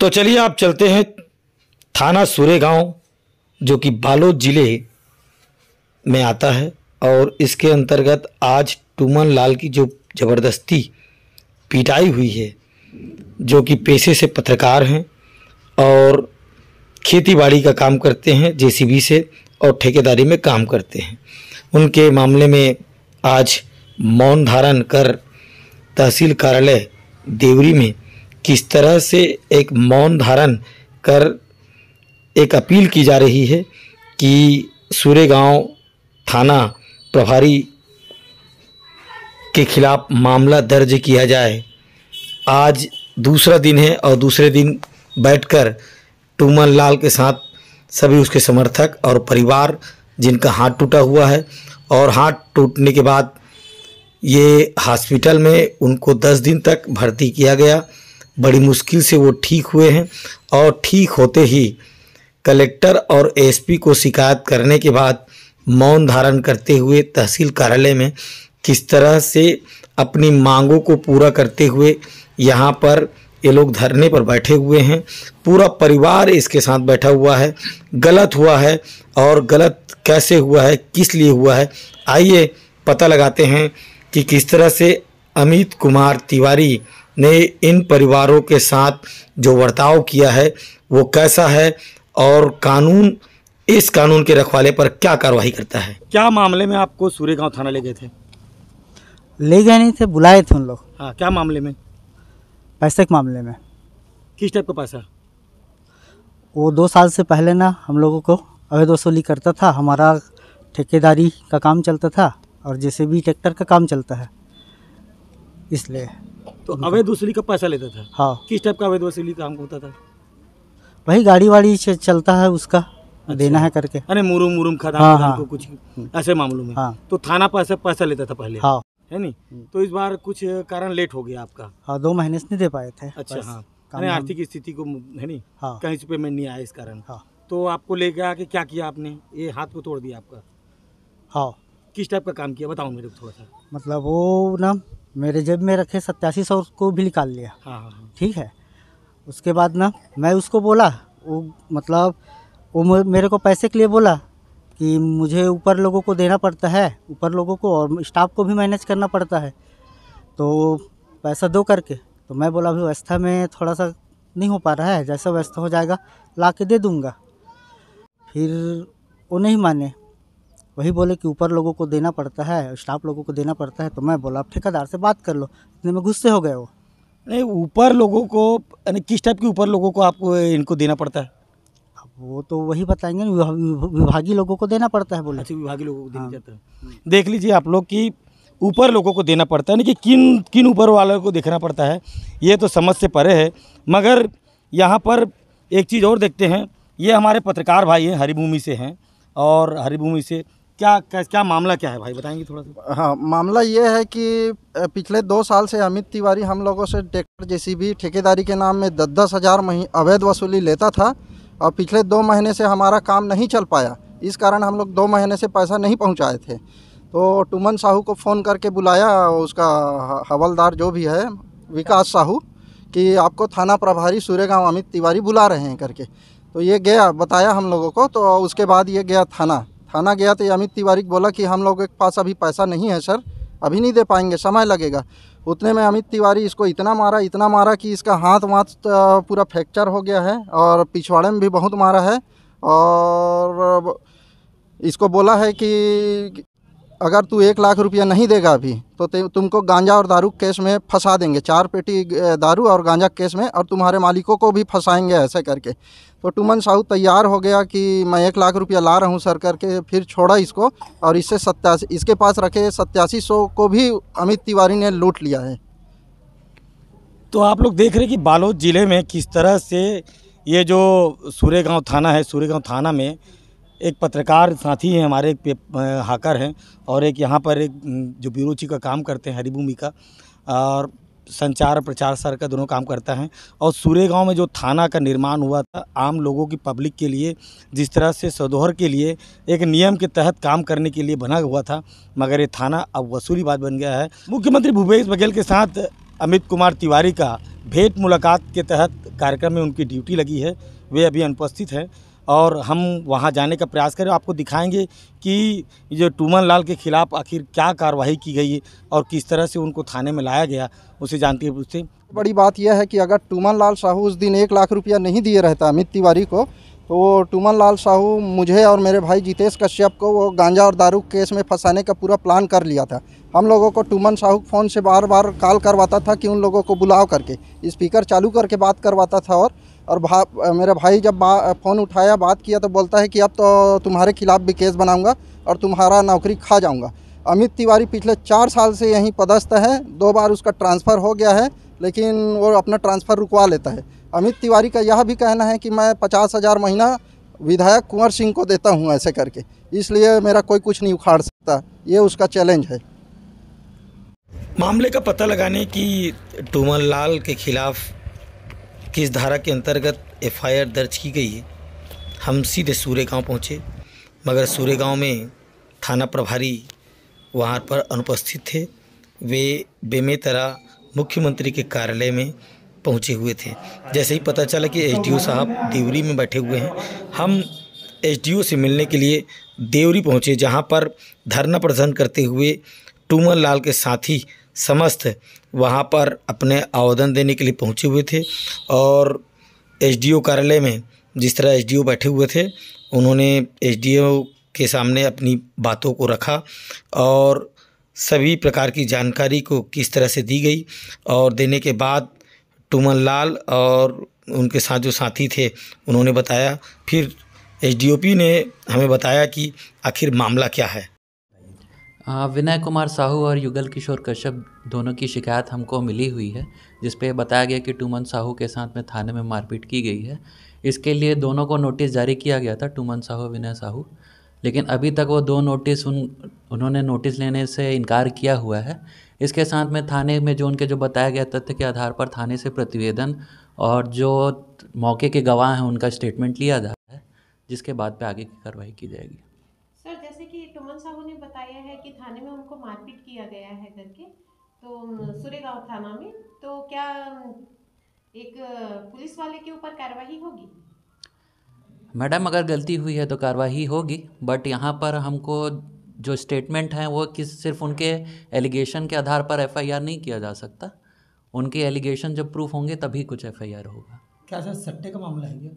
तो चलिए आप चलते हैं थाना सूरेगांव जो कि बालोद जिले में आता है और इसके अंतर्गत आज टूमन लाल की जो ज़बरदस्ती पिटाई हुई है, जो कि पेशे से पत्रकार हैं और खेती बाड़ी का काम करते हैं जेसीबी से और ठेकेदारी में काम करते हैं। उनके मामले में आज मौन धारण कर तहसील कार्यालय देवरी में किस तरह से एक मौन धारण कर एक अपील की जा रही है कि सूरेगांव थाना प्रभारी के खिलाफ मामला दर्ज किया जाए। आज दूसरा दिन है और दूसरे दिन बैठकर टूमन लाल के साथ सभी उसके समर्थक और परिवार जिनका हाथ टूटा हुआ है और हाथ टूटने के बाद ये हॉस्पिटल में उनको 10 दिन तक भर्ती किया गया। बड़ी मुश्किल से वो ठीक हुए हैं और ठीक होते ही कलेक्टर और एसपी को शिकायत करने के बाद मौन धारण करते हुए तहसील कार्यालय में किस तरह से अपनी मांगों को पूरा करते हुए यहाँ पर ये लोग धरने पर बैठे हुए हैं। पूरा परिवार इसके साथ बैठा हुआ है। गलत हुआ है और गलत कैसे हुआ है, किस लिए हुआ है, आइए पता लगाते हैं कि किस तरह से अमित कुमार तिवारी ने इन परिवारों के साथ जो बर्ताव किया है वो कैसा है और कानून इस कानून के रखवाले पर क्या कार्रवाई करता है। क्या मामले में आपको सूरेगांव थाना ले गए थे? ले गए नहीं थे, बुलाए थे उन लोग। हाँ, क्या मामले में? पैसे के मामले में। किस टाइप का पैसा? वो 2 साल से पहले ना हम लोगों को अवैध वसूली करता था। हमारा ठेकेदारी का काम चलता था और जेसीबी ट्रैक्टर का काम चलता है, इसलिए। तो अवैध वसूली का पैसा लेता था? हाँ। किस टाइप का अवैध वसूली काम होता था? वही गाड़ी वाड़ी चलता है उसका। अच्छा। देना है करके। अरे मुरुम खदान हाँ, हाँ। को कुछ ऐसे मामलों में। हाँ। तो थाना पैसा लेता था पहले? हाँ। है नहीं? तो इस बार कुछ कारण लेट हो गया आपका? हाँ, 2 महीने से नहीं दे पाए थे। अच्छा। हाँ, आर्थिक स्थिति को है नहीं? हाँ। कहीं से पेमेंट नहीं आया इस कारण। हाँ। तो आपको लेके आके क्या किया आपने? ये हाथ को तोड़ दिया आपका? हाँ। किस टाइप का काम किया बताओ मेरे को थोड़ा सा। मतलब वो ना मेरे जेब में रखे 8700 को भी निकाल लिया। हाँ हाँ हाँ। ठीक है। उसके बाद ना मैं उसको बोला, वो मतलब वो मेरे को पैसे के लिए बोला कि मुझे ऊपर लोगों को देना पड़ता है, ऊपर लोगों को और स्टाफ को भी मैनेज करना पड़ता है, तो पैसा दो करके। तो मैं बोला अभी व्यवस्था में थोड़ा सा नहीं हो पा रहा है, जैसा व्यवस्था हो जाएगा ला के दे दूँगा। फिर वो नहीं माने, वही बोले कि ऊपर लोगों को देना पड़ता है, स्टाफ लोगों को देना पड़ता है। तो मैं बोला आप ठेकेदार से बात कर लो। इतने में गुस्से हो गए वो। नहीं, ऊपर लोगों को यानी किस टाइप के ऊपर लोगों को आपको इनको देना पड़ता है? अब वो तो वही बताएंगे ना, विभागीय लोगों को देना पड़ता है बोले। अच्छा, विभागीय लोगों को देना हाँ। जाता है। देख लीजिए आप लोग कि ऊपर लोगों को देना पड़ता है, यानी कि किन ऊपर वालों को देखना पड़ता है, ये तो समझ से परे है। मगर यहाँ पर एक चीज़ और देखते हैं, ये हमारे पत्रकार भाई हैं, हरिभूमि से हैं। और हरिभूमि से क्या मामला क्या है भाई, बताएंगे थोड़ा सा? हाँ, मामला ये है कि पिछले 2 साल से अमित तिवारी हम लोगों से ट्रैक्टर जेसीबी ठेकेदारी के नाम में 10-10 हज़ार अवैध वसूली लेता था और पिछले 2 महीने से हमारा काम नहीं चल पाया। इस कारण हम लोग 2 महीने से पैसा नहीं पहुंचाए थे। तो टूमन साहू को फ़ोन करके बुलाया, उसका हवलदार जो भी है विकास साहू, कि आपको थाना प्रभारी सूरेगांव अमित तिवारी बुला रहे हैं करके। तो ये गया, बताया हम लोगों को। तो उसके बाद ये गया थाना गया तो अमित तिवारी बोला कि हम लोगों के पास अभी पैसा नहीं है सर, अभी नहीं दे पाएंगे, समय लगेगा। उतने में अमित तिवारी इसको इतना मारा कि इसका हाथ पूरा फ्रैक्चर हो गया है और पिछवाड़े में भी बहुत मारा है। और इसको बोला है कि अगर तू 1 लाख रुपया नहीं देगा अभी तो तुमको गांजा और दारू केस में फंसा देंगे, 4 पेटी दारू और गांजा केस में, और तुम्हारे मालिकों को भी फंसाएंगे ऐसे करके। तो टूमन साहू तैयार हो गया कि मैं 1 लाख रुपया ला रहा हूं सर करके। फिर छोड़ा इसको और इसके पास रखे 8700 को भी अमित तिवारी ने लूट लिया है। तो आप लोग देख रहे हैं कि बालोद ज़िले में किस तरह से ये जो सूरेगांव थाना है, सूरेगांव थाना में एक पत्रकार साथी हैं हमारे, एक हाकर हैं और एक यहाँ पर एक जो ब्यूरो चीफ का काम करते हैं हरिभूमि का, और संचार प्रचार सर का दोनों काम करता है। और सूरेगांव में जो थाना का निर्माण हुआ था आम लोगों की पब्लिक के लिए, जिस तरह से सदोहर के लिए एक नियम के तहत काम करने के लिए बना हुआ था, मगर ये थाना अब वसूलीबाज बन गया है। मुख्यमंत्री भूपेश बघेल के साथ अमित कुमार तिवारी का भेंट मुलाकात के तहत कार्यक्रम में उनकी ड्यूटी लगी है, वे अभी अनुपस्थित हैं और हम वहां जाने का प्रयास करें। आपको दिखाएंगे कि जो टूमन लाल के खिलाफ आखिर क्या कार्रवाई की गई है और किस तरह से उनको थाने में लाया गया, उसे जानते हैं। उससे बड़ी बात यह है कि अगर टूमन लाल साहू उस दिन 1 लाख रुपया नहीं दिए रहता अमित तिवारी को, तो वो टूमन लाल साहू मुझे और मेरे भाई जितेश कश्यप को वो गांजा और दारू केस में फंसाने का पूरा प्लान कर लिया था। हम लोगों को टूमन साहू फ़ोन से बार बार कॉल करवाता था कि उन लोगों को बुलाओ करके, स्पीकर चालू करके बात करवाता था। और मेरे भाई जब फ़ोन उठाया, बात किया, तो बोलता है कि अब तो तुम्हारे खिलाफ़ भी केस बनाऊँगा और तुम्हारा नौकरी खा जाऊँगा। अमित तिवारी पिछले 4 साल से यहीं पदस्थ है, 2 बार उसका ट्रांसफ़र हो गया है, लेकिन वो अपना ट्रांसफ़र रुकवा लेता है। अमित तिवारी का यह भी कहना है कि मैं 50,000 महीना विधायक कुंवर सिंह को देता हूं ऐसे करके, इसलिए मेरा कोई कुछ नहीं उखाड़ सकता, ये उसका चैलेंज है। मामले का पता लगाने की टूमन लाल के खिलाफ किस धारा के अंतर्गत एफआईआर दर्ज की गई है, हम सीधे सूर्यगांव पहुंचे, मगर सूर्यगांव में थाना प्रभारी वहां पर अनुपस्थित थे। वे बेमेतरा मुख्यमंत्री के कार्यालय में पहुंचे हुए थे। जैसे ही पता चला कि एसडीओ साहब देवरी में बैठे हुए हैं, हम एसडीओ से मिलने के लिए देवरी पहुंचे, जहां पर धरना प्रदर्शन करते हुए टूमन लाल के साथी समस्त वहां पर अपने आवेदन देने के लिए पहुंचे हुए थे। और एसडीओ कार्यालय में जिस तरह एसडीओ बैठे हुए थे, उन्होंने एसडीओ के सामने अपनी बातों को रखा और सभी प्रकार की जानकारी को किस तरह से दी गई, और देने के बाद टूमन लाल और उनके साथ जो साथी थे उन्होंने बताया। फिर एसडीओपी ने हमें बताया कि आखिर मामला क्या है। विनय कुमार साहू और युगल किशोर कश्यप दोनों की शिकायत हमको मिली हुई है, जिस पे बताया गया कि टूमन साहू के साथ में थाने में मारपीट की गई है। इसके लिए दोनों को नोटिस जारी किया गया था, टूमन साहू विनय साहू, लेकिन अभी तक वो 2 नोटिस उन्होंने नोटिस लेने से इनकार किया हुआ है। इसके साथ में थाने में जो उनके जो बताया गया तथ्य के आधार पर थाने से प्रतिवेदन और जो मौके के गवाह हैं उनका स्टेटमेंट लिया जा रहा है, जिसके बाद पे आगे की कार्रवाई की जाएगी। सर, जैसे कि टूमन साहू ने बताया है कि थाने में उनको मारपीट किया गया है करके, तो सूर्यगांव थाना में, तो क्या एक पुलिस वाले के ऊपर कार्रवाई होगी? मैडम, अगर गलती हुई है तो कार्रवाई होगी, बट यहाँ पर हमको जो स्टेटमेंट हैं वो सिर्फ उनके एलिगेशन के आधार पर एफआईआर नहीं किया जा सकता। उनके एलिगेशन जब प्रूफ होंगे तभी कुछ एफआईआर होगा। क्या सर सट्टे का मामला है क्या?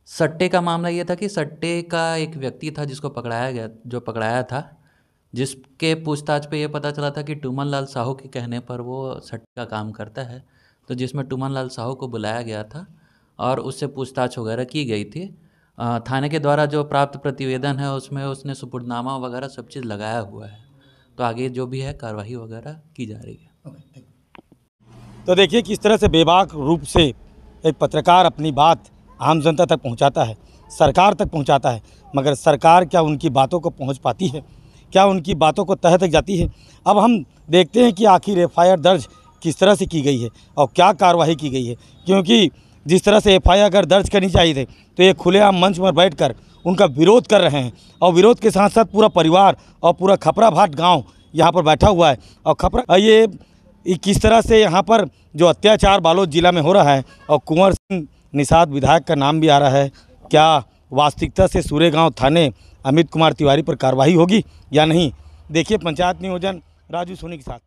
सट्टे का मामला ये था कि सट्टे का एक व्यक्ति था जिसको पकड़ाया था, जिसके पूछताछ पे ये पता चला था कि टूमन लाल साहू के कहने पर वो सट्टे का काम करता है, तो जिसमें टूमन लाल साहू को बुलाया गया था और उससे पूछताछ वगैरह की गई थी। थाने के द्वारा जो प्राप्त प्रतिवेदन है उसमें उसने सुपुर्दनामा वगैरह सब चीज़ लगाया हुआ है, तो आगे जो भी है कार्रवाई वगैरह की जा रही है। तो देखिए किस तरह से बेबाक रूप से एक पत्रकार अपनी बात आम जनता तक पहुंचाता है, सरकार तक पहुंचाता है, मगर सरकार क्या उनकी बातों को पहुंच पाती है, क्या उनकी बातों को तह तक जाती है। अब हम देखते हैं कि आखिर एफआईआर दर्ज किस तरह से की गई है और क्या कार्रवाई की गई है, क्योंकि जिस तरह से एफआईआर अगर दर्ज करनी चाहिए थे तो ये खुलेआम मंच पर बैठकर उनका विरोध कर रहे हैं, और विरोध के साथ साथ पूरा परिवार और पूरा खपरा भाट गांव यहाँ पर बैठा हुआ है। और खपरा ये किस तरह से यहाँ पर जो अत्याचार बालोद जिला में हो रहा है और कुंवर सिंह निषाद विधायक का नाम भी आ रहा है, क्या वास्तविकता से सूर्यगांव थाने अमित कुमार तिवारी पर कार्रवाई होगी या नहीं? देखिए पंचायत नियोजन राजू सोनी के साथ।